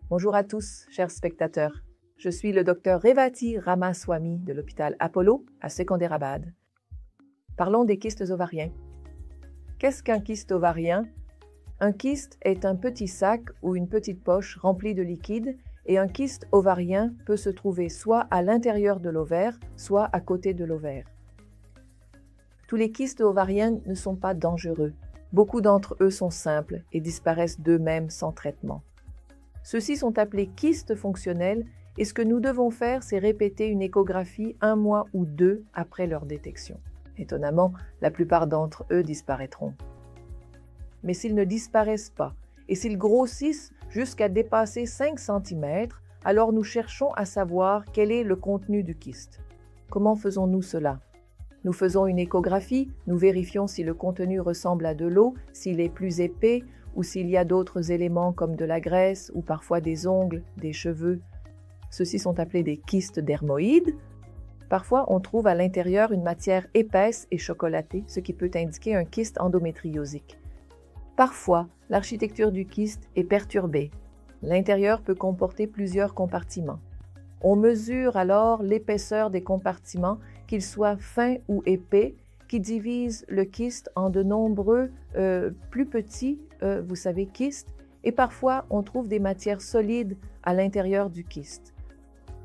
Bonjour à tous, chers spectateurs. Je suis le docteur Revati Ramaswamy de l'hôpital Apollo à Secunderabad. Parlons des kystes ovariens. Qu'est-ce qu'un kyste ovarien? Un kyste est un petit sac ou une petite poche remplie de liquide et un kyste ovarien peut se trouver soit à l'intérieur de l'ovaire, soit à côté de l'ovaire. Tous les kystes ovariens ne sont pas dangereux. Beaucoup d'entre eux sont simples et disparaissent d'eux-mêmes sans traitement. Ceux-ci sont appelés kystes fonctionnels et ce que nous devons faire, c'est répéter une échographie 1 mois ou 2 après leur détection. Étonnamment, la plupart d'entre eux disparaîtront. Mais s'ils ne disparaissent pas et s'ils grossissent jusqu'à dépasser 5 cm, alors nous cherchons à savoir quel est le contenu du kyste. Comment faisons-nous cela? Nous faisons une échographie, nous vérifions si le contenu ressemble à de l'eau, s'il est plus épais ou s'il y a d'autres éléments comme de la graisse ou parfois des ongles, des cheveux. Ceux-ci sont appelés des kystes dermoïdes. Parfois, on trouve à l'intérieur une matière épaisse et chocolatée, ce qui peut indiquer un kyste endométriosique. Parfois, l'architecture du kyste est perturbée. L'intérieur peut comporter plusieurs compartiments. On mesure alors l'épaisseur des compartiments, qu'ils soient fins ou épais, qui divisent le kyste en de nombreux plus petits, vous savez, kystes, et parfois on trouve des matières solides à l'intérieur du kyste.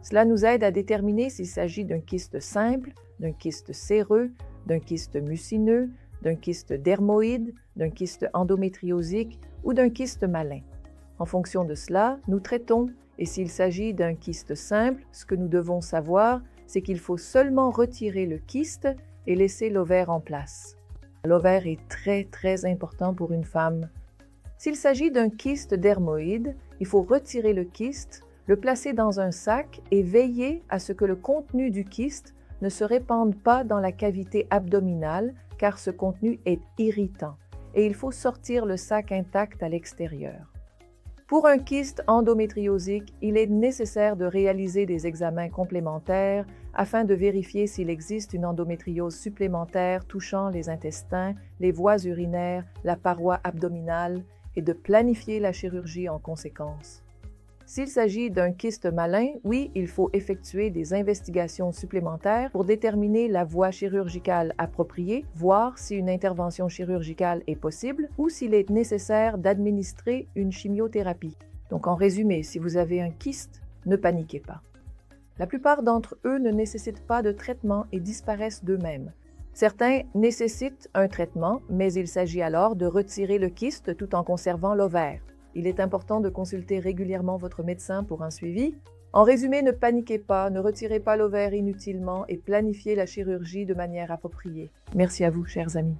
Cela nous aide à déterminer s'il s'agit d'un kyste simple, d'un kyste séreux, d'un kyste mucineux, d'un kyste dermoïde, d'un kyste endométriosique ou d'un kyste malin. En fonction de cela, nous traitons, et s'il s'agit d'un kyste simple, ce que nous devons savoir, c'est qu'il faut seulement retirer le kyste et laisser l'ovaire en place. L'ovaire est très important pour une femme. S'il s'agit d'un kyste dermoïde, il faut retirer le kyste, le placer dans un sac et veiller à ce que le contenu du kyste ne se répande pas dans la cavité abdominale car ce contenu est irritant et il faut sortir le sac intact à l'extérieur. Pour un kyste endométriosique, il est nécessaire de réaliser des examens complémentaires afin de vérifier s'il existe une endométriose supplémentaire touchant les intestins, les voies urinaires, la paroi abdominale et de planifier la chirurgie en conséquence. S'il s'agit d'un kyste malin, oui, il faut effectuer des investigations supplémentaires pour déterminer la voie chirurgicale appropriée, voir si une intervention chirurgicale est possible ou s'il est nécessaire d'administrer une chimiothérapie. Donc en résumé, si vous avez un kyste, ne paniquez pas. La plupart d'entre eux ne nécessitent pas de traitement et disparaissent d'eux-mêmes. Certains nécessitent un traitement, mais il s'agit alors de retirer le kyste tout en conservant l'ovaire. Il est important de consulter régulièrement votre médecin pour un suivi. En résumé, ne paniquez pas, ne retirez pas l'ovaire inutilement et planifiez la chirurgie de manière appropriée. Merci à vous, chers amis.